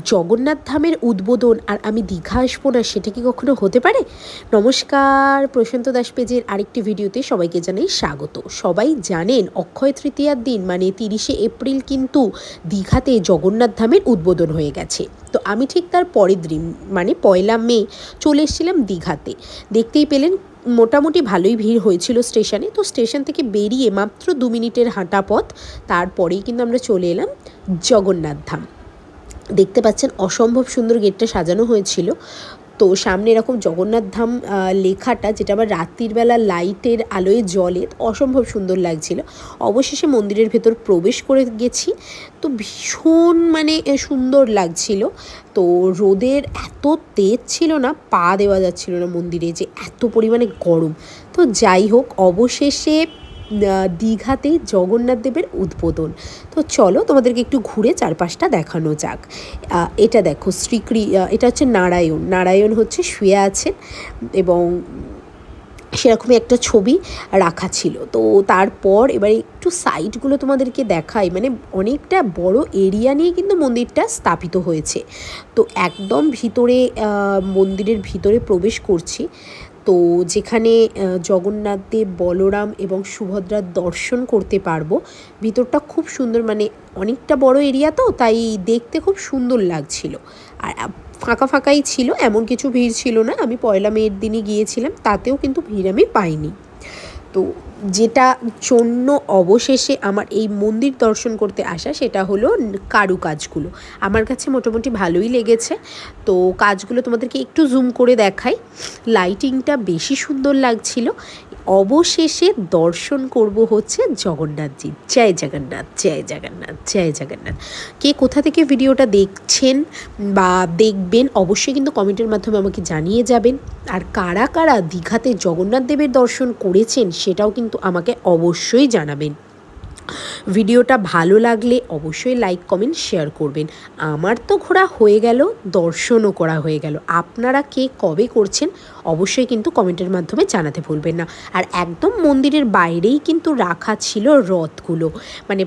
জগন্নাথ ধামের উদ্বোধন আর আমি দীঘা আসবো না, সেটা কি কখনো হতে পারে? নমস্কার, প্রশান্ত দাস পেজের আরেকটি ভিডিওতে সবাইকে জানাই স্বাগত। সবাই জানেন অক্ষয় তৃতীয়ার দিন মানে 30শে এপ্রিল কিন্তু দীঘাতে জগন্নাথ ধামের উদ্বোধন হয়ে গেছে। তো আমি ঠিক তার পরের দিন মানে 1 মে চলে এসেছিলাম দীঘাতে। দেখতেই পেলেন মোটামুটি ভালোই ভিড় হয়েছিল স্টেশনে। তো স্টেশন থেকে বেরিয়ে মাত্র 2 মিনিটের হাঁটা পথ, তারপরেই কিন্তু আমরা চলে এলাম জগন্নাথ ধাম। দেখতে পাচ্ছেন অসম্ভব সুন্দর গেটটা সাজানো হয়েছিল। তো সামনে এরকম জগন্নাথ ধাম লেখাটা, যেটা আবার রাত্রির বেলা লাইটের আলোয় জ্বলে, অসম্ভব সুন্দর লাগছিল। অবশেষে মন্দিরের ভেতর প্রবেশ করে গেছি। তো ভীষণ সুন্দর লাগছিল। তো রোদের এত তেজ ছিল না, পা দেওয়া যাচ্ছিল না মন্দিরে, যে এত পরিমাণে গরম। তো যাই হোক, অবশেষে দীঘাতে জগন্নাথ দেবের উদ্বোধন। তো চলো তোমাদেরকে একটু ঘুরে চারপাশটা দেখানো যাক। এটা দেখো এটা হচ্ছে নারায়ণ হচ্ছে শুয়ে আছেন, এবং সেরকমই একটা ছবি রাখা ছিল। তো তারপর এবারে একটু সাইডগুলো তোমাদেরকে দেখাই। অনেকটা বড় এরিয়া নিয়ে কিন্তু মন্দিরটা স্থাপিত হয়েছে। তো একদম ভিতরে, মন্দিরের ভিতরে প্রবেশ করছি। তো যেখানে জগন্নাথ দেব, বলরাম এবং সুভদ্রার দর্শন করতে পারবো। ভিতরটা খুব সুন্দর, অনেকটা বড় এরিয়া, তো তাই দেখতে খুব সুন্দর লাগছিল। আর ফাঁকাই ছিল, এমন কিছু ভিড় ছিল না। আমি 1 মের দিনই গিয়েছিলাম, তাতেও কিন্তু ভিড় আমি পাইনি। তো যেটা জন্য অবশেষে আমার এই মন্দির দর্শন করতে আসা, সেটা হলো কারুকাজগুলো। আমার কাছে মোটামুটি ভালোই লেগেছে। তো কাজগুলো তোমাদেরকে একটু জুম করে দেখাই। লাইটিংটা বেশি সুন্দর লাগছিল। অবশেষে দর্শন করব হচ্ছে জগন্নাথজি। জয় জগন্নাথ, জয় জগন্নাথ, জয় জগন্নাথ। কে কোথা থেকে ভিডিওটা দেখছেন বা দেখবেন অবশ্যই কিন্তু কমেন্টের মাধ্যমে আমাকে জানিয়ে যাবেন। আর কারা কারা দীঘাতে জগন্নাথ দেবের দর্শন করেছেন সেটাও কিন্তু আমাকে অবশ্যই জানাবেন। ভিডিওটা ভালো লাগলে অবশ্যই লাইক, কমেন্ট, শেয়ার করবেন। আমার তো ঘোরা হয়ে গেল, দর্শনও করা হয়ে গেল। আপনারা কে কবে করছেন অবশ্যই কিন্তু কমেন্টের মাধ্যমে জানাতে ভুলবেন না। আর একদম মন্দিরের বাইরেই কিন্তু রাখা ছিল রথগুলো।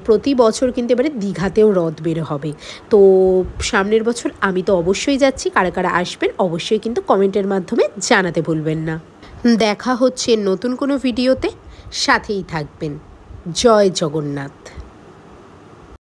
প্রতি বছর কিন্তু এবারে দীঘাতেও রথ বের হবে। তো সামনের বছর আমি তো অবশ্যই যাচ্ছি। কারা কারা আসবেন অবশ্যই কিন্তু কমেন্টের মাধ্যমে জানাতে ভুলবেন না। দেখা হচ্ছে নতুন কোনো ভিডিওতে, সাথেই থাকবেন। জয় জগন্নাথ।